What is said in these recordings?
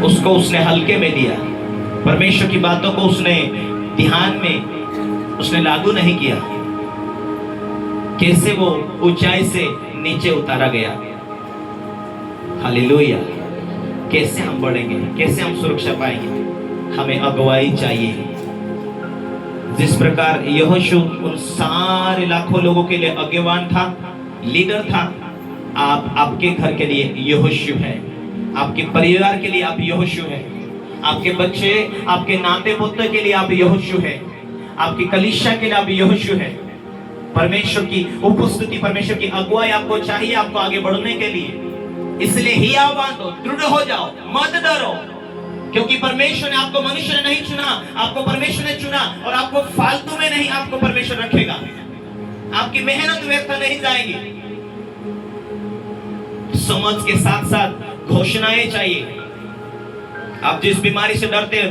उसको उसने हल्के में लिया, परमेश्वर की बातों को उसने ध्यान में उसने लागू नहीं किया। कैसे वो ऊंचाई से नीचे उतारा गया। हालेलुया। कैसे हम बढ़ेंगे, कैसे हम सुरक्षा पाएंगे? हमें अगुवाई चाहिए। जिस प्रकार यहोशू उन सारे लाखों लोगों के लिए अगुवान था, लीडर था, आप आपके घर के लिए यहोशू है, आपके परिवार के लिए आप यहोशू है, आपके बच्चे, आपके नाते पुत्र के लिए आप यहोशू है, आपकी कलीसिया के लिए आप यहोशू है। परमेश्वर की उपस्थिति, परमेश्वर की अगुवाई आपको चाहिए, आपको आगे बढ़ने के लिए। इसलिए हियाव बांधो, दृढ़ हो जाओ, मत डरो, क्योंकि परमेश्वर ने आपको, मनुष्य ने नहीं चुना, आपको परमेश्वर ने चुना। और आपको फालतू में नहीं, आपको परमेश्वर रखेगा। आपकी मेहनत व्यर्थ नहीं जाएगी। समझ के साथ साथ घोषणाएं चाहिए। आप जिस बीमारी से डरते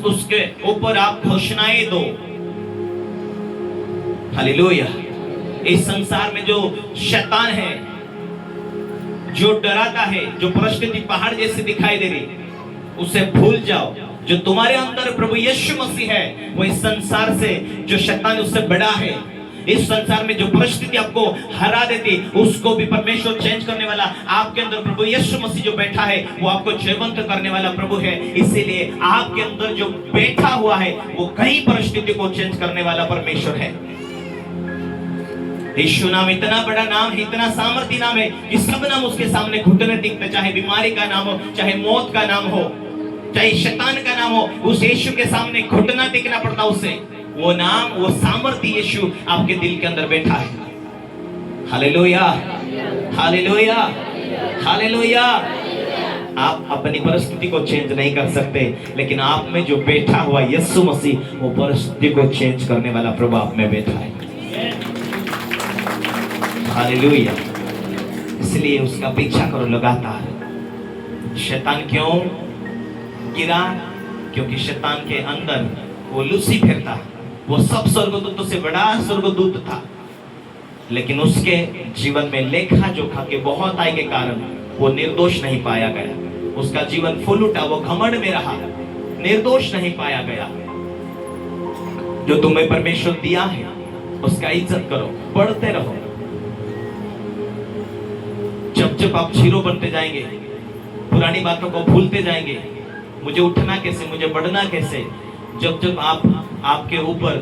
उसके ऊपर आप घोषणाएं दो। हालेलुया। इस संसार में जो शैतान है, जो डराता है, जो परिस्थिति पहाड़ जैसे दिखाई दे रही, उसे भूल जाओ। जो तुम्हारे अंदर प्रभु यीशु मसीह है, वो इस संसार से, जो शैतान उससे बड़ा है, इस संसार में जो परिस्थिति आपको हरा देती, उसको भी परमेश्वर चेंज करने वाला, आपके अंदर प्रभु यीशु मसीह जो बैठा है, वो आपको जीवंत करने वाला प्रभु है। इसीलिए आपके अंदर जो बैठा हुआ है, वो कई परिस्थिति को चेंज करने वाला परमेश्वर है। यीशु नाम इतना बड़ा नाम है, इतना सामर्थी नाम है कि सब नाम उसके सामने घुटने टिकते। चाहे बीमारी का नाम हो, चाहे मौत का नाम हो, चाहे शैतान का नाम हो, उस यीशु के सामने घुटना टिकना पड़ता उसे। वो नाम, वो सामर्थी यीशु आपके दिल के अंदर बैठा है। Hallelujah, hallelujah, hallelujah. आप अपनी परिस्थिति को चेंज नहीं कर सकते, लेकिन आप में जो बैठा हुआ यीशु मसीह, वो परिस्थिति को चेंज करने वाला प्रभु आप में बैठा है। हालेलुया। इसलिए उसका पीछा करो लगातार। शैतान क्यों गिरा? क्योंकि शैतान के अंदर वो लूसीफर था, वो सब स्वर्गदूतों से बड़ा स्वर्गदूत था, लेकिन उसके जीवन में लेखा जोखा के बहुत आय के कारण वो निर्दोष नहीं पाया गया। उसका जीवन फूल उठा, वो घमंड में रहा, निर्दोष नहीं पाया गया। जो तुम्हें परमेश्वर दिया है, उसका इज्जत करो, पढ़ते रहो। जब जब आप जीरो बनते जाएंगे, पुरानी बातों को भूलते जाएंगे, मुझे उठना कैसे, मुझे बढ़ना कैसे, जब जब आपके ऊपर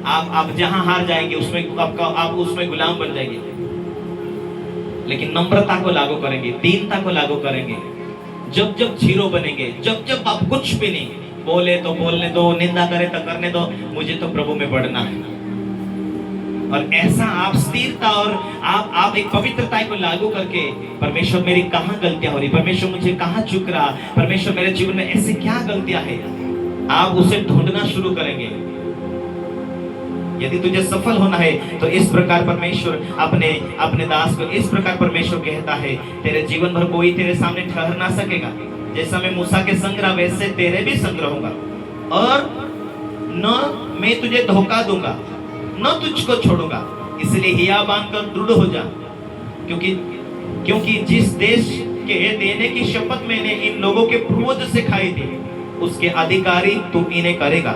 आप जहां हार जाएंगे, उसमें आप उसमें गुलाम बन जाएंगे। लेकिन नम्रता को लागू करेंगे, दीनता को लागू करेंगे, जब जब जीरो बनेंगे, जब जब आप कुछ भी नहीं, बोले तो बोलने दो, निंदा करे तो करने दो, मुझे तो प्रभु में बढ़ना है। और ऐसा आप स्थिरता और आप एक पवित्रता को लागू करके, परमेश्वर मेरी कहाँ गलतियां हो रही, परमेश्वर मुझे कहाँ चूक रहा, परमेश्वर मेरे जीवन में ऐसे क्या गलतियां है, आप उसे ढूंढना शुरू करेंगे। यदि तुझे सफल होना है, तो इस प्रकार परमेश्वर अपने दास को इस प्रकार परमेश्वर कहता है, तेरे जीवन भर कोई तेरे सामने ठहर ना सकेगा। जैसा मैं मूसा के संग रहा, वैसे तेरे भी संग रहूंगा, और न मैं तुझे धोखा दूंगा, न तुझको छोड़ूंगा। इसलिए हिया बांधकर दृढ़ हो जा, क्योंकि जिस देश के देने की शपथ मैंने इन लोगों के पूर्वज से खाई थी, उसके अधिकारी तू इन्हें करेगा।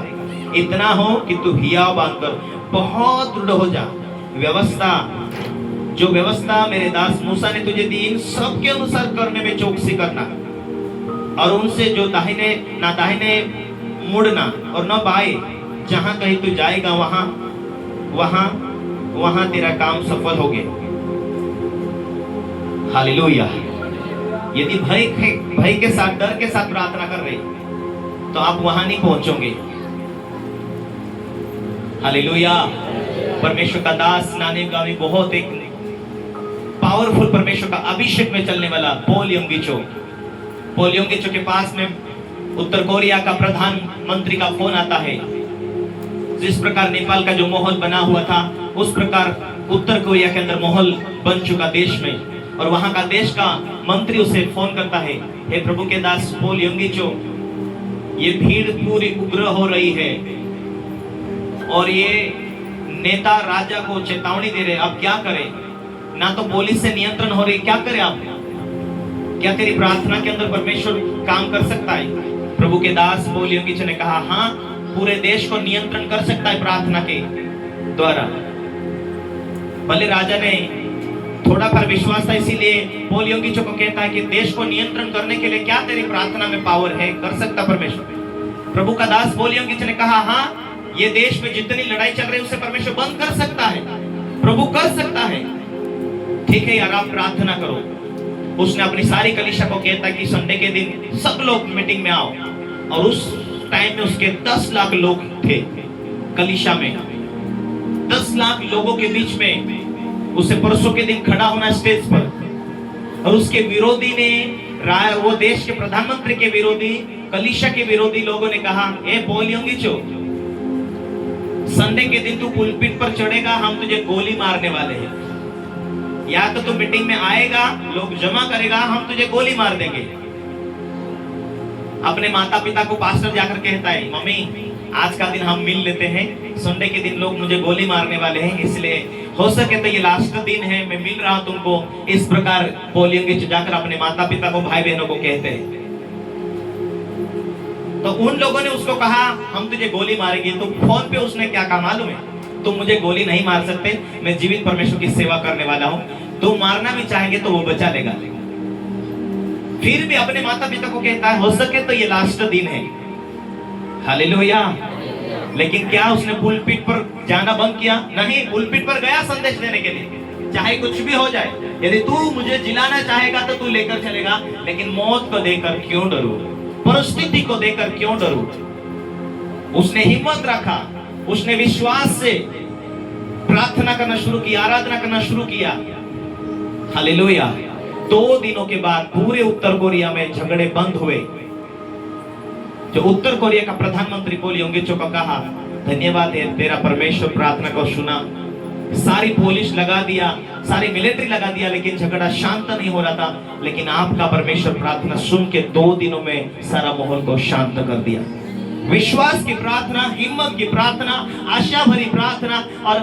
इतना हो कि तू हिया बांधकर बहुत दृढ़ हो जा। जो व्यवस्था मेरे दास मूसा ने तुझे दी, इन सब के अनुसार करने में चौकसी करना, और उनसे जो दाहिने मुड़ना और न बाएं, जहां कहीं तू जाएगा वहां तेरा काम सफल हो गया। हालेलुया। यदि भय के साथ, डर के साथ प्रार्थना कर रहे, तो आप वहां नहीं पहुंचोगे। हालेलुया। परमेश्वर का दास नाने गावी बहुत एक पावरफुल परमेश्वर का अभिषेक में चलने वाला पॉल यंगिचो के पास में उत्तर कोरिया का प्रधानमंत्री का फोन आता है। जिस प्रकार नेपाल का जो माहौल बना हुआ था, उस प्रकार उत्तर कोरिया के अंदर माहौल बन चुका देश में। और वहां का देश का मंत्री उसे फोन करता है, हे प्रभु के दास पॉल यंगिचो, ये भीड़ पूरी उग्र हो रही है और ये नेता राजा को चेतावनी दे रहे, अब क्या करें? ना तो पुलिस से नियंत्रण हो रही, क्या करें आप? क्या तेरी प्रार्थना के अंदर परमेश्वर काम कर सकता है? प्रभु के दास पोल योंगिच ने कहा, हाँ, पूरे देश को नियंत्रण कर सकता है प्रार्थना के द्वारा। भले राजा ने थोड़ा पर विश्वास था, इसीलिए पोल योंगिच को कहता है कि देश को नियंत्रण करने के लिए क्या तेरी प्रार्थना में पावर है, कर सकता परमेश्वर? प्रभु का दास पोल योंगिच ने कहा, हाँ, ये देश में जितनी लड़ाई चल रही है उसे परमेश्वर बंद कर सकता है, प्रभु कर सकता है। ठीक है यार, आप प्रार्थना करो। उसने अपनी सारी कलीसिया को कहता कि संडे के दिन सब लोग मीटिंग में आओ, और उस टाइम में उसके 10 लाख लोग थे कलीसिया में। 10 लाख लोगों के बीच में उसे परसों के दिन खड़ा होना स्टेज पर, और उसके विरोधी ने, वो देश के प्रधानमंत्री के विरोधी, कलीसिया के विरोधी लोगों ने कहा, ए पोल योंगिचो, संडे के दिन तू पुलपिट पर चढ़ेगा, हम तुझे गोली मारने वाले हैं। या तो तू मीटिंग में आएगा, लोग जमा करेगा, हम तुझे गोली मार देंगे। अपने माता पिता को पास्टर जाकर कहता है, मम्मी आज का दिन हम मिल लेते हैं, संडे के दिन लोग मुझे गोली मारने वाले हैं, इसलिए हो सके तो ये लास्ट दिन है, मैं मिल रहा हूं तुमको। इस प्रकार पोल योंगिच जाकर अपने माता पिता को, भाई बहनों को कहते हैं। तो उन लोगों ने उसको कहा, हम तुझे गोली मारेंगे। तो फोन पे उसने क्या कहा मालूम है? तुम मुझे गोली नहीं मार सकते, मैं जीवित परमेश्वर की सेवा करने वाला हूं, तुम मारना भी चाहेंगे तो वो बचा लेगा। फिर भी अपने माता पिता को कहता है, हो सके तो ये लास्ट दिन है। हालेलुया। लेकिन क्या उसने पुलपिट पर जाना बंद किया? नहीं, पुलपिट पर गया संदेश देने के लिए, चाहे कुछ भी हो जाए। यदि तू मुझे जिलाना चाहेगा तो तू लेकर चलेगा, लेकिन मौत को देकर क्यों डरूं, परिस्थिति को देकर क्यों डरूं? उसने हिम्मत रखा, उसने विश्वास से प्रार्थना करना शुरू किया, आराधना करना शुरू किया। हालेलुया। 2 दिनों के बाद पूरे उत्तर कोरिया में झगड़े बंद हुए। जो उत्तर कोरिया का प्रधानमंत्री पोल योंगिचो को कहा, धन्यवाद है तेरा परमेश्वर प्रार्थना को सुना। सारी पुलिस लगा दिया, सारी मिलिट्री लगा दिया, लेकिन झगड़ा शांत नहीं हो रहा था। लेकिन आपका परमेश्वर प्रार्थना सुन के 2 दिनों में सारा माहौल को शांत कर दिया। विश्वास की प्रार्थना, हिम्मत की प्रार्थना, आशा भरी प्रार्थना और